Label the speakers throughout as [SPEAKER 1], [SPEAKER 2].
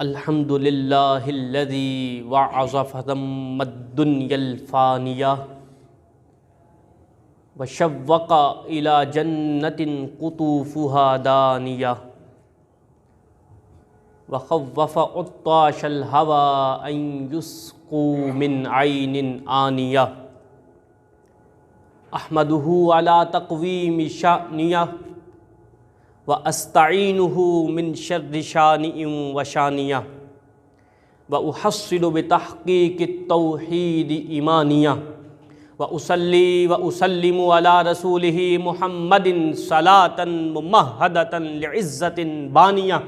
[SPEAKER 1] अल्हम्दुलिल्लाहिल्लज़ी वअज़ फ़ज़म्मद्दुन्यल फ़ानिया वशव्वक़ इला जन्नतिन क़ुतूफ़ुहा दानिया वख़व्वफ़ उत्ताशल हवा अन युस्क़ू मिन ऐनिन आनिया अहमदुहु अला तक़वीमि शानिया व अस्तईनुहु मिन शर्रि शानिइन व शानिया व उहस्सिलु बितहक़ीक़ित तौहीद ईमानिया व उसल्ली व उसल्लिमु अला रसूलिही मुहम्मदिन सलातन मुमहदतन लिइज़्ज़तिन बानिया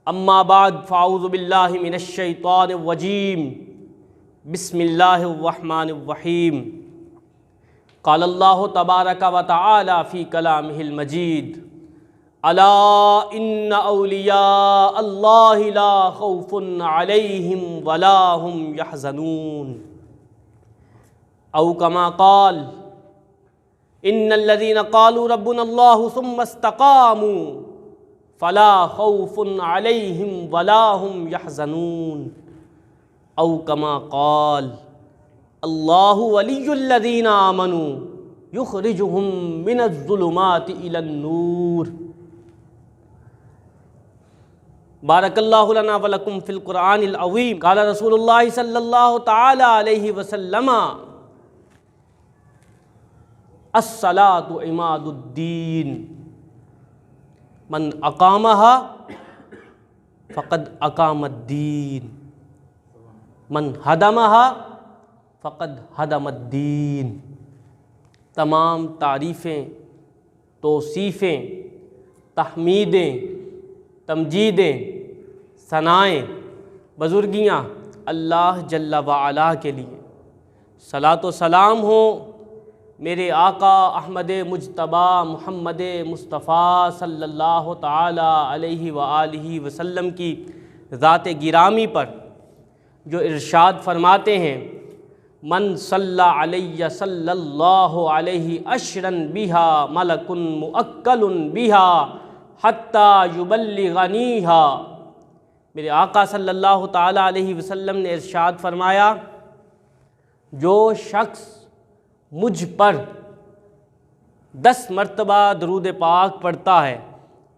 [SPEAKER 1] अम्मा बाद फ़अऊज़ु बिल्लाहि मिनश शैतानिर रजीम बिस्मिल्लाहिर रहमानिर रहीम क़ालल्लाहु तबारक व तआला फ़ी कलामिहिल मजीद अला इन्ना औलिया अल्लाहि ला खौफुन अलैहिम वला हुम यहज़नून औ कमा क़ाल इन्नल्लज़ीना क़ालू रब्बुनल्लाहु सुम्मा इस्तक़ामू फ़ला खौफुन अलैहिम वला हुम यहज़नून औ कमा क़ाल अल्लाहु वलियुल्लज़ीना आमनू युख़रिजुहुम मिनज़्ज़ुलुमाति इलन्नूर बारकल्लाहु लना व लकुम फ़िल क़ुरआनिल अज़ीम क़ाला रसूलुल्लाहि सल्लल्लाहु तआला अलैहि वसल्लम अस्सलातु इमादुद्दीन मन अक़ामहा फ़क़द अक़ामद्दीन मन हदमहा फ़क़द हदमद्दीन। तमाम तारीफ़ें, तौसीफ़ें, तहमीदें, तमजीदें, सनाएँ, बुज़ुर्गियाँ अल्लाह जल्ला व अला के लिए। सलातो सलाम हो मेरे आका अहमद मुज्तबा मुहम्मद मुस्तफ़ा सल्लल्लाहु ताला अलैहि व आलिहि वसल्लम की ज़ात गिरामी पर, जो इरशाद फरमाते हैं मन सल्ला अलैया सल्लल्लाहु अलैहि अशरन बिहा मलकुन मुअक्कलुन बिहा हत्ता युबल्लिगनीहा। मेरे आका सल्लल्लाहु ताला अलैहि वसल्लम ने इरशाद फरमाया, जो शख्स मुझ पर 10 मरतबा दरूद पाक पढ़ता है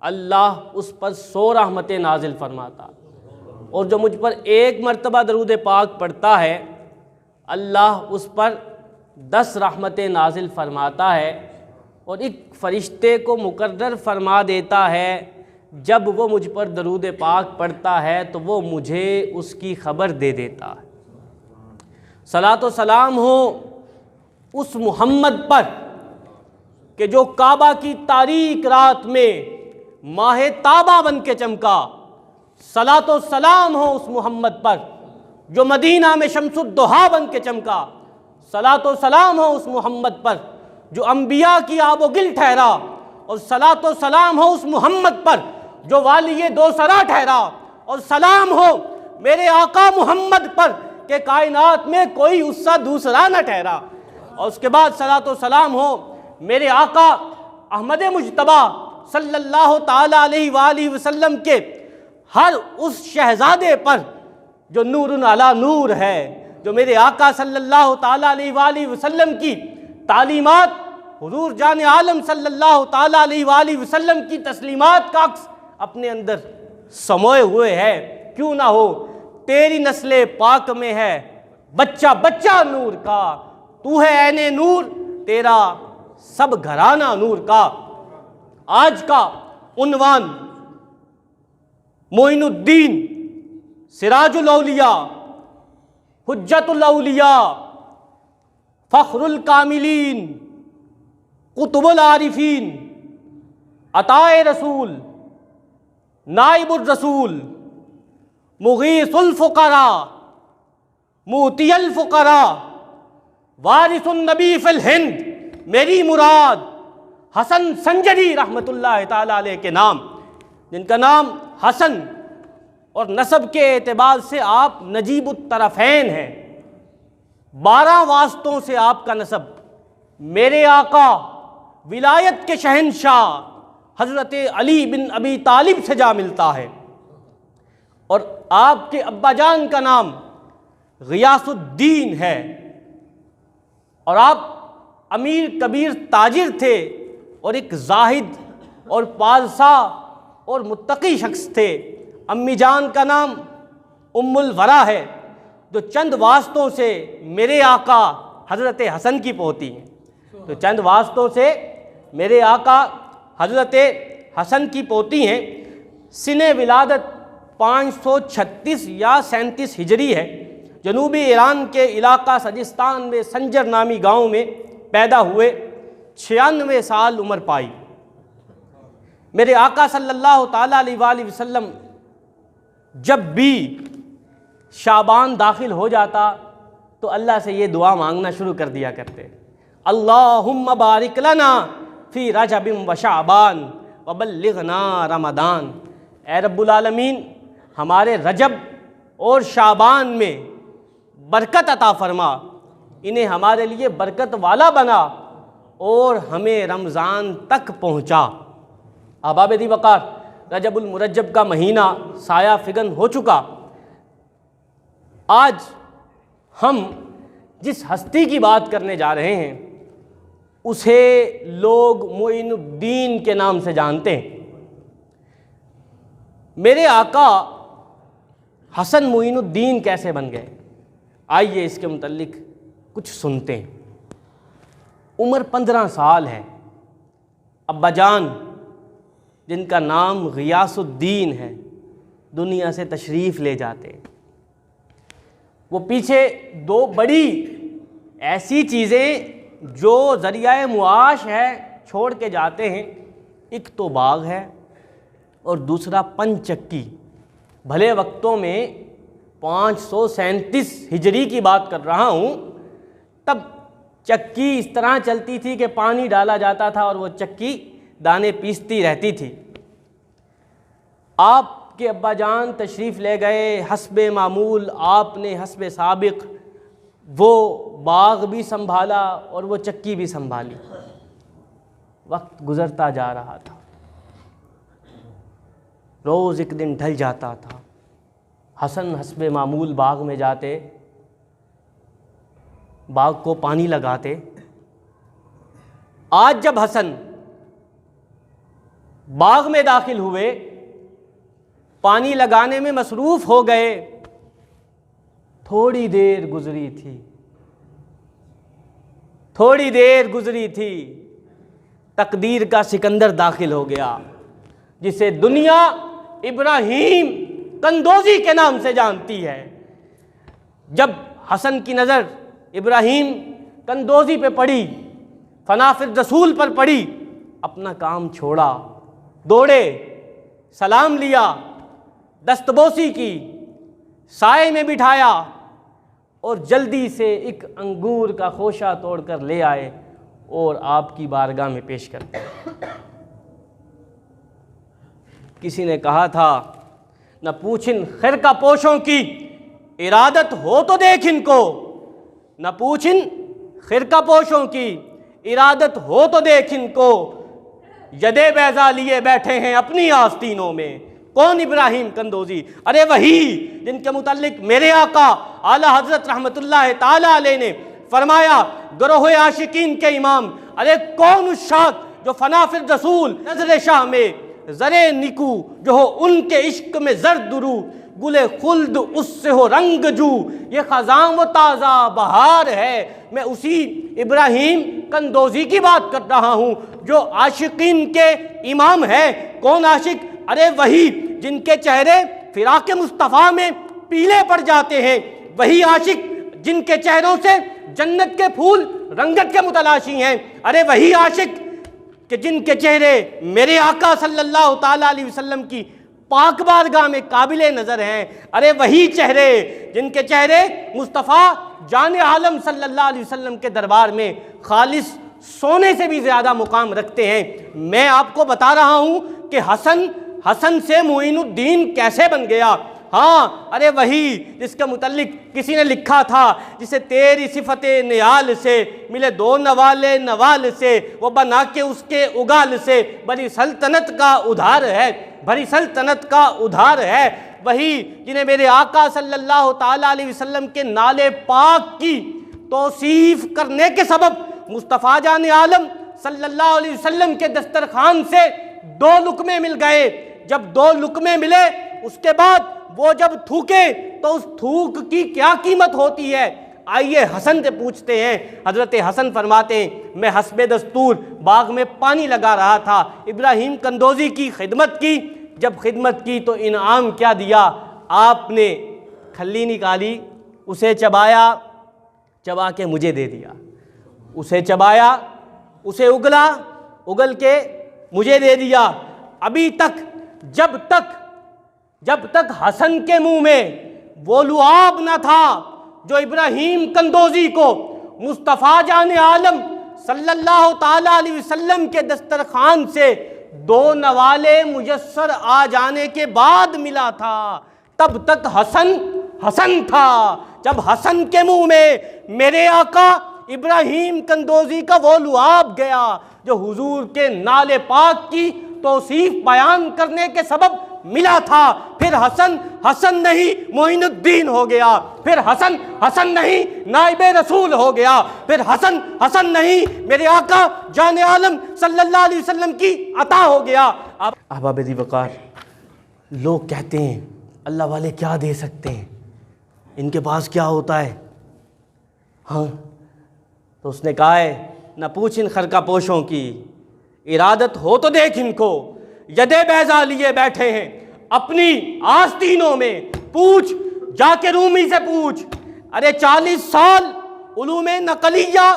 [SPEAKER 1] अल्लाह उस पर 100 रहमतें नाजिल फरमाता, और जो मुझ पर 1 मरतबा दरूद पाक पढ़ता है अल्लाह उस पर 10 रहमतें नाजिल फरमाता है। और एक फ़रिश्ते को मुकर्रर फरमा देता है, जब वो मुझ पर दरूद पाक पढ़ता है तो वो मुझे उसकी ख़बर दे देता है। सलातो सलाम हो उस मुहम्मद पर कि जो काबा की तारीक रात में माह ताबा बन के चमका। सलातो सलाम हो उस मुहम्मद पर जो मदीना में शम्सुद्दुहा बन के चमका। सलातो सलाम हो उस मुहम्मद पर जो अम्बिया की आबोगिल ठहरा। और सलातो सलाम हो उस मुहम्मद पर जो वालिये दोसरा ठहरा। और सलाम हो मेरे आका मुहम्मद पर कि कायनात में कोई उससा दूसरा न ठहरा। और उसके बाद सलातो सलाम हो मेरे आका अहमद मुज्तबा सल्लल्लाहु ताला अलैहि वालिहि वसल्लम के हर उस शहजादे पर जो नूरुन अला नूर है, जो मेरे आका सल्लल्लाहु ताला अलैहि वालिहि वसल्लम की तालीमात हुजूर जान आलम सल्लल्लाहु ताला अलैहि वालिहि वसल्लम की तस्लीमात का अक्स अपने अंदर समोए हुए है। क्यों ना हो, तेरी नस्ले पाक में है बच्चा बच्चा नूर का। तू है ऐने नूर, तेरा सब घराना नूर का। आज का उन्वान मोइनुद्दीन सिराजुल औलिया हुज्जतुल औलिया फ़ख्रुल कामिलीन कुतुबुल आरिफीन अताए रसूल नाइबुर रसूल मुगीसुल फ़ुक़रा मुतियल फ़ुक़रा वारिसुन नबी फ़िल हिंद। मेरी मुराद हसन संजरी रहमतुल्लाह ताला अलैह के नाम, जिनका नाम हसन और नसब के एतबार से आप नजीबुत तरफ़ैन हैं। 12 वास्तों से आपका नसब मेरे आका विलायत के शहंशाह हज़रत अली बिन अबी तालिब से जा मिलता है। और आपके अब्बाजान का नाम गियासुद्दीन है और आप अमीर कबीर ताजिर थे और एक जाहिद और पालसा और मुत्तकी शख्स थे। अम्मी जान का नाम उम्मुल वरा है जो चंद वास्तों से मेरे आका हज़रत हसन की पोती हैं। तो चंद वास्तों से मेरे आका हज़रत हसन की पोती हैं। सिने विलादत 536 या 37 हिजरी है। जनूबी ईरान के इलाका सजिस्तान में संजर नामी गांव में पैदा हुए। 96 साल उम्र पाई। मेरे आका सल्लल्लाहु ताला अलैहि वसल्लम जब भी शाबान दाखिल हो जाता तो अल्लाह से ये दुआ मांगना शुरू कर दिया करते, अल्लाहुम्मा बारिक लना फ़ी रजबिन व शाबान व बल्लिगना रमदान। ए रब्बुल आलमीन, हमारे रजब और शाबान में बरकत अता फरमा, इन्हें हमारे लिए बरकत वाला बना और हमें रमज़ान तक पहुँचा। अहबाब दी वक़ार, रजबुल मुरज्जब का महीना साया फिगन हो चुका। आज हम जिस हस्ती की बात करने जा रहे हैं उसे लोग मोइनुद्दीन के नाम से जानते हैं। मेरे आका हसन मोइनुद्दीन कैसे बन गए, आइए इसके मुतल्लिक कुछ सुनते हैं। उम्र 15 साल है। अब्बाजान जिनका नाम गियासुद्दीन है दुनिया से तशरीफ़ ले जाते हैं। वो पीछे दो बड़ी ऐसी चीज़ें जो ज़रिया मुआश है छोड़ के जाते हैं। एक तो बाग है और दूसरा पंचक्की। भले वक्तों में 537 हिजरी की बात कर रहा हूँ, तब चक्की इस तरह चलती थी कि पानी डाला जाता था और वो चक्की दाने पीसती रहती थी। आपके अब्बाजान तशरीफ़ ले गए, हस्बे मामूल आपने हस्बे साबिक़ वो बाग भी संभाला और वो चक्की भी संभाली। वक्त गुज़रता जा रहा था, रोज़ एक दिन ढल जाता था। हसन हस्बे मामूल बाग में जाते, बाग को पानी लगाते। आज जब हसन बाग में दाखिल हुए, पानी लगाने में मसरूफ़ हो गए, थोड़ी देर गुजरी थी, तकदीर का सिकंदर दाखिल हो गया, जिसे दुनिया इब्राहीम कंदोजी के नाम से जानती है। जब हसन की नज़र इब्राहीम कंदोजी पे पड़ी, फनाफिर रसूल पर पड़ी, अपना काम छोड़ा, दौड़े, सलाम लिया, दस्तबोसी की, साए में बिठाया और जल्दी से एक अंगूर का खोशा तोड़कर ले आए और आपकी बारगाह में पेश कर दिया। किसी ने कहा था, न पूछिन खिरका पोशों की इरादत हो तो देख इनको, न पूछिन खिरका पोशों की इरादत हो तो देख इनको, यदे बैजा लिए बैठे हैं अपनी आस्तीनों में। कौन? इब्राहीम कंदोजी। अरे वही जिनके मुताल्लिक मेरे आका आला हजरत रहमतुल्लाह ताला अलैह ने फरमाया, गरोह आशिकीन के इमाम। अरे कौन उस शाख जो फनाफिर रसूल नजर शाह में ज़रे निकू जो हो उनके इश्क में जरदुरू, गुले खुल्द उससे हो रंग जू, ये ख़ज़ां व ताज़ा बहार है। मैं उसी इब्राहीम कंदोजी की बात कर रहा हूँ जो आशिकीन के इमाम है। कौन आशिक? अरे वही जिनके चेहरे फिराक मुस्तफ़ा में पीले पड़ जाते हैं, वही आशिक जिनके चेहरों से जन्नत के फूल रंगत के मुतलाशी हैं। अरे वही आशिक कि जिनके चेहरे मेरे आका सल्लल्लाहु ताला अलैहि वसल्लम की पाक बारगाह में काबिले नज़र हैं। अरे वही चेहरे जिनके चेहरे मुस्तफ़ा जान आलम सल्लल्लाहु अलैहि वसल्लम के दरबार में खालिस सोने से भी ज़्यादा मुकाम रखते हैं। मैं आपको बता रहा हूँ कि हसन से मोइनुद्दीन कैसे बन गया। हाँ, अरे वही जिसके मुतल्लिक किसी ने लिखा था, जिसे तेरी सिफते नियाल से मिले दो नवाले नवाल से, वो बना के उसके उगाल से भरी सल्तनत का उधार है, भरी सल्तनत का उधार है। वही जिन्हें मेरे आका सल्लल्लाहु ताला अलैहि वसल्लम के नाले पाक की तौसीफ करने के सबब मुस्तफ़ा जान आलम सल्लल्लाहु अलैहि वसल्लम के दस्तरखान से 2 लुकमे मिल गए। जब 2 लुकमे मिले उसके बाद वो जब थूके तो उस थूक की क्या कीमत होती है। आइए हसन से पूछते हैं। हज़रत हसन फरमाते हैं, मैं हस्बे दस्तूर बाग में पानी लगा रहा था, इब्राहिम कंदोज़ी की खिदमत की। जब खिदमत की तो इनाम क्या दिया, आपने खल्ली निकाली, उसे चबाया, चबा के मुझे दे दिया, उसे चबाया, उसे उगला, उगल के मुझे दे दिया। अभी तक जब तक हसन के मुंह में वो लुआब न था जो इब्राहिम कंदोज़ी को मुस्तफ़ा जान आलम सल्लल्लाहु ताला अलैहि वसल्लम के दस्तरखान से 2 नवाले मुयस्सर आ जाने के बाद मिला था, तब तक हसन था। जब हसन के मुंह में मेरे आका इब्राहिम कंदोज़ी का वो लुआब गया जो हुजूर के नाले पाक की तौसीफ बयान करने के सबब मिला था, फिर हसन नहीं मोइनुद्दीन हो गया, फिर हसन नहीं नाइबे रसूल हो गया, फिर हसन नहीं मेरे आका जाने आलम सल्लल्लाहु अलैहि वसल्लम की अता हो गया। अब अहबाब दी वक़ार, लोग कहते हैं अल्लाह वाले क्या दे सकते हैं, इनके पास क्या होता है। हाँ, तो उसने कहा है, न पूछ इन खरका पोशों की, इरादत हो तो देख इनको, यदे बैजा लिए बैठे हैं अपनी आस्तीनों में। पूछ, जाके रूमी से पूछ। अरे 40 साल उलूमे नकलिया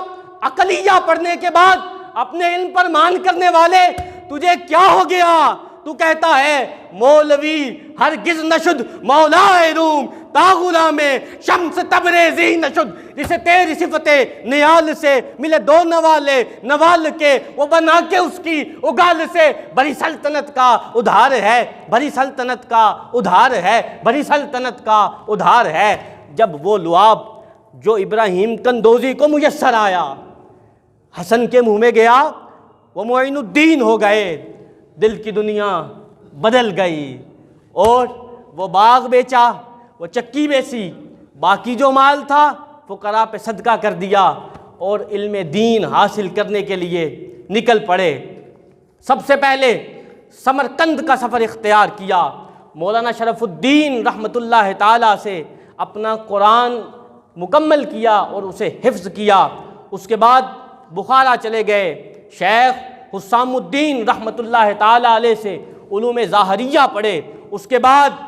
[SPEAKER 1] अकलिया पढ़ने के बाद अपने इल्म पर मान करने वाले, तुझे क्या हो गया? तू कहता है मौलवी हरगिज नशुद मौलाए रूम तागुला में शम्स तबरेज़ी नशुद, जिसे तेरी सिफते नियाल से मिले 2 नवाले नवाल के, वो बना के उसकी उगाल से बड़ी सल्तनत का उधार है, बड़ी सल्तनत का उधार है, बड़ी सल्तनत का उधार है। जब वो लुआब जो इब्राहिम कंदोज़ी को मुयस्सर आया, हसन के मुंह में गया, वो मोइनुद्दीन हो गए, दिल की दुनिया बदल गई। और वो बाग बेचा, वो चक्की बेची, बाकी जो माल था फुकरा पे सदका कर दिया और इल्म दीन हासिल करने के लिए निकल पड़े। सबसे पहले समरकंद का सफ़र इख्तियार किया, मौलाना शरफुद्दीन रहमतुल्लाह ताला से अपना कुरान मुकम्मल किया और उसे हिफ्ज़ किया। उसके बाद बुखारा चले गए, शेख हुस्सामुद्दीन रहमतुल्लाह ताला अलैह से उलूम ज़ाहरिया पढ़े। उसके बाद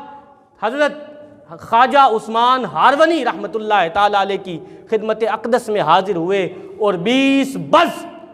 [SPEAKER 1] हज़रत ख्वाजा उस्मान हारवनी रहमतुल्लाह ताला अलैह की खिदमत अक़दस में हाजिर हुए और 20 बज़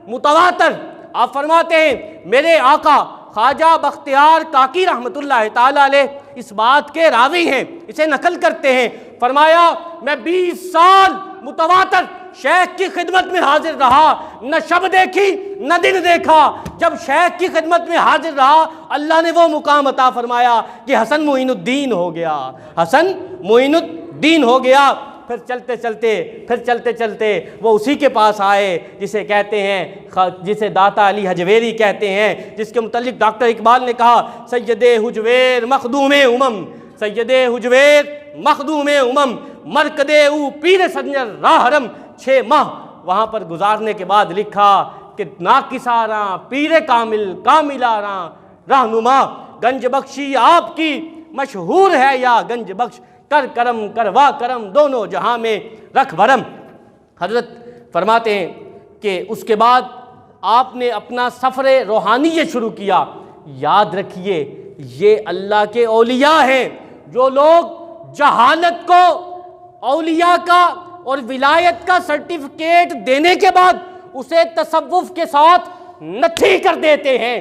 [SPEAKER 1] मुतवातर, आप फरमाते हैं मेरे आका ख्वाजा बख्तियार काकी रहमतुल्लाह ताला अलैह इस बात के रावी हैं, इसे नकल करते हैं। फरमाया मैं 20 साल मुतवातर शेख की खिदमत में हाजिर रहा, न शब देखी न दिन देखा। जब शेख की खिदमत में हाजिर रहा, अल्लाह ने वो मुकाम अता फरमाया कि हसन मोइनुद्दीन हो गया, हसन मोइनुद्दीन हो गया। फिर चलते चलते वो उसी के पास आए जिसे कहते हैं, जिसे दाता अली हजवेरी कहते हैं, जिसके मुतल्लिक डॉक्टर इकबाल ने कहा सैयदे हुजवेर मखदूमे उमम, सैयदे हुजवेर मखदूमे उमम, मरकदे ऊ पीर सजर राहरम। 6 माह वहाँ पर गुजारने के बाद लिखा कि नाकिसारा पीर कामिल कामिलारा रहनुमा, गंज बख्शी आपकी मशहूर है या गंज बख्श, कर करम करवा करम दोनों जहां में रख भरम। हजरत फरमाते हैं कि उसके बाद आपने अपना सफ़र रूहानियत शुरू किया। याद रखिए ये अल्लाह के औलिया हैं, जो लोग जहालत को औलिया का और विलायत का सर्टिफिकेट देने के बाद उसे तसव्वुफ के साथ नथी कर देते हैं।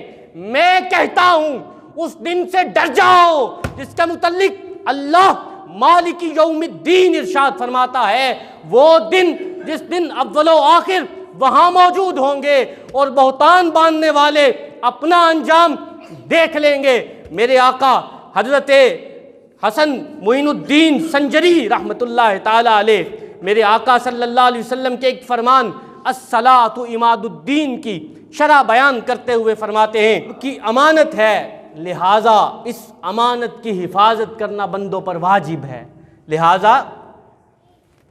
[SPEAKER 1] मैं कहता हूँ उस दिन से डर जाओ जिसका मुतल्लिक अल्लाह मालिक यौमिद्दीन इरशाद फरमाता है, वो दिन जिस दिन अव्वलो आखिर वहाँ मौजूद होंगे और बहुतान बांधने वाले अपना अंजाम देख लेंगे। मेरे आका हजरत हसन मोइनुद्दीन संजरी रहमतुल्लाह ताला अलैह, मेरे आका सल्लल्लाहु अलैहि वसल्लम के एक फरमान अस्सलातु इमादुद्दीन की शरह बयान करते हुए फरमाते हैं कि अमानत है लिहाजा इस अमानत की हिफाजत करना बंदों पर वाजिब है। लिहाजा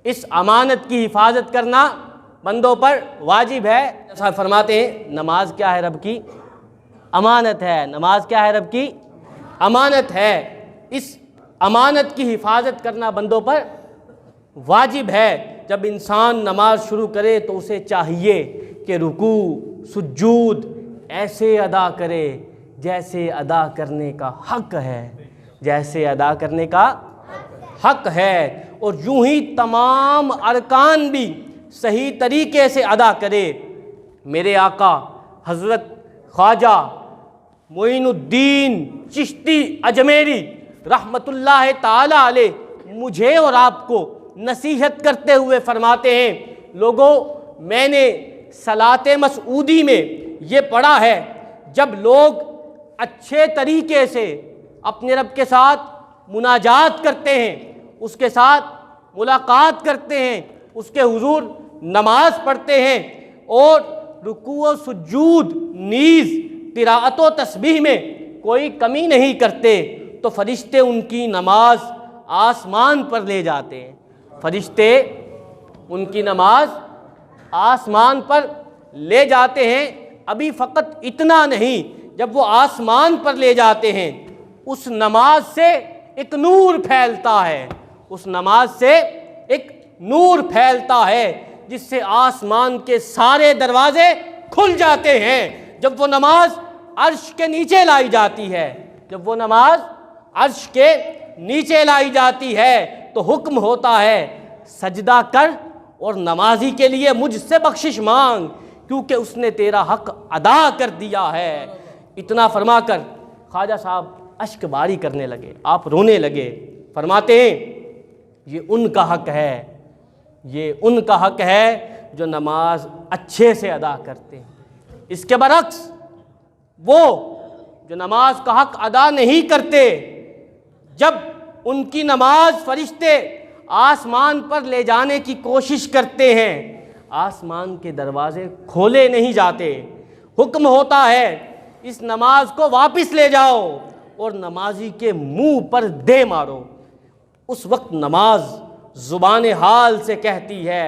[SPEAKER 1] इस अमानत की हिफाजत करना बंदों पर वाजिब है। ऐसा फरमाते हैं नमाज क्या है? रब की अमानत है। नमाज क्या है? रब की अमानत है। इस अमानत की हिफाजत करना बंदों पर वाजिब है। जब इंसान नमाज शुरू करे तो उसे चाहिए कि रुकू सुजूद ऐसे अदा करे जैसे अदा करने का हक है, जैसे अदा करने का हक है, और यूं ही तमाम अरकान भी सही तरीके से अदा करे। मेरे आका हज़रत ख्वाजा मोइनुद्दीन चिश्ती अजमेरी रहमतुल्लाह ताला अलैह मुझे और आपको नसीहत करते हुए फरमाते हैं, लोगों मैंने सलाते मसऊदी में ये पढ़ा है, जब लोग अच्छे तरीके से अपने रब के साथ मुनाजात करते हैं, उसके साथ मुलाकात करते हैं, उसके हुजूर नमाज पढ़ते हैं और रुकू व सुजूद नीज़ तिराअत व तस्बीह में कोई कमी नहीं करते, तो फरिश्ते उनकी नमाज आसमान पर ले जाते हैं। फरिश्ते उनकी नमाज आसमान पर ले जाते हैं। अभी फ़कत इतना नहीं, जब वो आसमान पर ले जाते हैं उस नमाज से एक नूर फैलता है, उस नमाज से एक नूर फैलता है जिससे आसमान के सारे दरवाजे खुल जाते हैं। जब वो नमाज अर्श के नीचे लाई जाती है, जब वो नमाज अर्श के नीचे लाई जाती है तो हुक्म होता है सजदा कर और नमाजी के लिए मुझसे बख्शिश मांग, क्योंकि उसने तेरा हक अदा कर दिया है। इतना फरमाकर ख्वाजा साहब अश्क बारी करने लगे, आप रोने लगे। फरमाते हैं ये उनका हक है, ये उनका हक है जो नमाज अच्छे से अदा करते हैं। इसके बरक्स वो जो नमाज का हक अदा नहीं करते, जब उनकी नमाज फरिश्ते आसमान पर ले जाने की कोशिश करते हैं, आसमान के दरवाजे खोले नहीं जाते। हुक्म होता है इस नमाज को वापस ले जाओ और नमाजी के मुंह पर दे मारो। उस वक्त नमाज ज़ुबान हाल से कहती है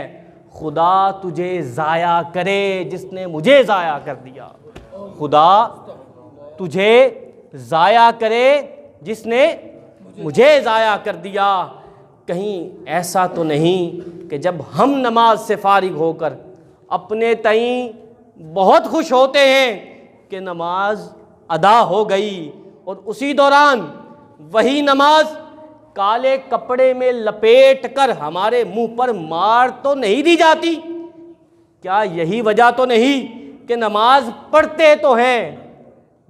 [SPEAKER 1] खुदा तुझे ज़ाया करे जिसने मुझे ज़ाया कर दिया, खुदा तुझे ज़ाया करे जिसने मुझे ज़ाया कर दिया। कहीं ऐसा तो नहीं कि जब हम नमाज से फारिग होकर अपने तई बहुत खुश होते हैं कि नमाज अदा हो गई और उसी दौरान वही नमाज काले कपड़े में लपेट कर हमारे मुंह पर मार तो नहीं दी जाती? क्या यही वजह तो नहीं कि नमाज पढ़ते तो हैं,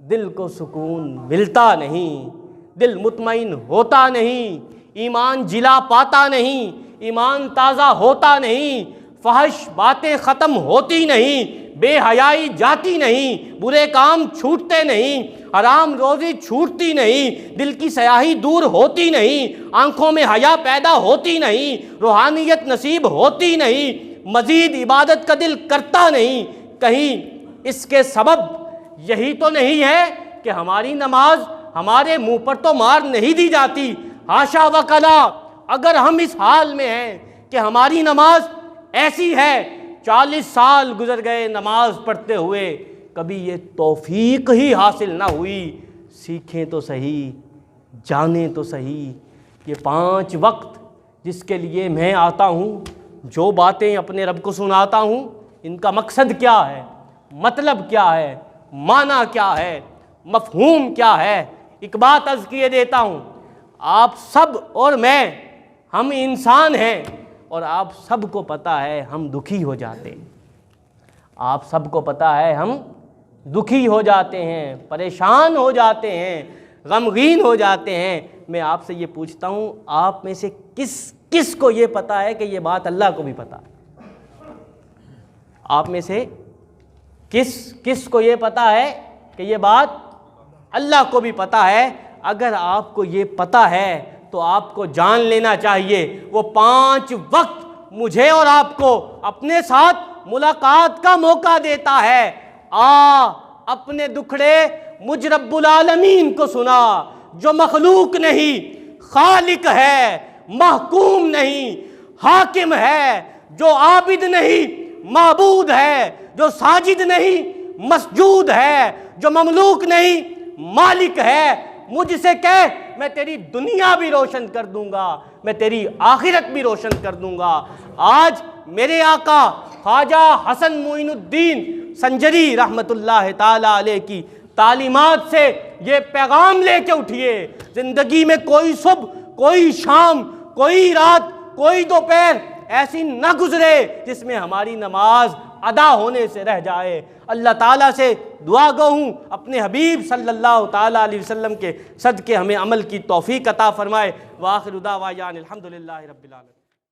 [SPEAKER 1] दिल को सुकून मिलता नहीं, दिल मुतमईन होता नहीं, ईमान जिला पाता नहीं, ईमान ताज़ा होता नहीं, फहश बातें ख़त्म होती नहीं, बेहयाई जाती नहीं, बुरे काम छूटते नहीं, हराम रोज़ी छूटती नहीं, दिल की स्याही दूर होती नहीं, आंखों में हया पैदा होती नहीं, रूहानियत नसीब होती नहीं, मज़ीद इबादत का दिल करता नहीं। कहीं इसके सबब यही तो नहीं है कि हमारी नमाज हमारे मुंह पर तो मार नहीं दी जाती? हाशा व कला, अगर हम इस हाल में हैं कि हमारी नमाज ऐसी है, 40 साल गुजर गए नमाज पढ़ते हुए, कभी ये तौफीक ही हासिल ना हुई, सीखें तो सही, जानें तो सही। ये 5 वक्त जिसके लिए मैं आता हूँ, जो बातें अपने रब को सुनाता हूँ, इनका मकसद क्या है, मतलब क्या है, माना क्या है, मफहूम क्या है। एक बात अर्ज़ किए देता हूँ, आप सब और मैं, हम इंसान हैं और आप सबको पता है हम दुखी हो जाते हैं, आप सबको पता है हम दुखी हो जाते हैं, परेशान हो जाते हैं, गमगीन हो जाते हैं। मैं आपसे ये पूछता हूँ, आप में से किस को ये पता है कि ये बात अल्लाह को भी पता है? आप में से किस को ये पता है कि ये बात अल्लाह को भी पता है? अगर आपको ये पता है तो आपको जान लेना चाहिए वो 5 वक्त मुझे और आपको अपने साथ मुलाकात का मौका देता है। आ अपने दुखड़े मुझ रब्बुल आलमीन को सुना जो मखलूक नहीं, खालिक है, महकूम नहीं, हाकिम है, जो आबिद नहीं, माबूद है, जो साजिद नहीं, मसजूद है, जो ममलूक नहीं, मालिक है। मुझसे कह, मैं तेरी दुनिया भी रोशन कर दूंगा, मैं तेरी आखिरत भी रोशन कर दूंगा। आज मेरे आका ख्वाजा हसन मोइनुद्दीन संजरी रहमतुल्लाह ताला अलैह की तालीमात से ये पैगाम लेके उठिए, जिंदगी में कोई सुबह, कोई शाम, कोई रात, कोई दोपहर ऐसी न गुजरे जिसमें हमारी नमाज अदा होने से रह जाए। अल्लाह ताला से दुआ गो हूँ अपने हबीब सल्लल्लाहु ताला अलैहि वसल्लम के सदके हमें अमल की तौफीक अता फरमाए। व आखिरु दावाना अनिल हम्दुलिल्लाहि रब्बिल आलमीन।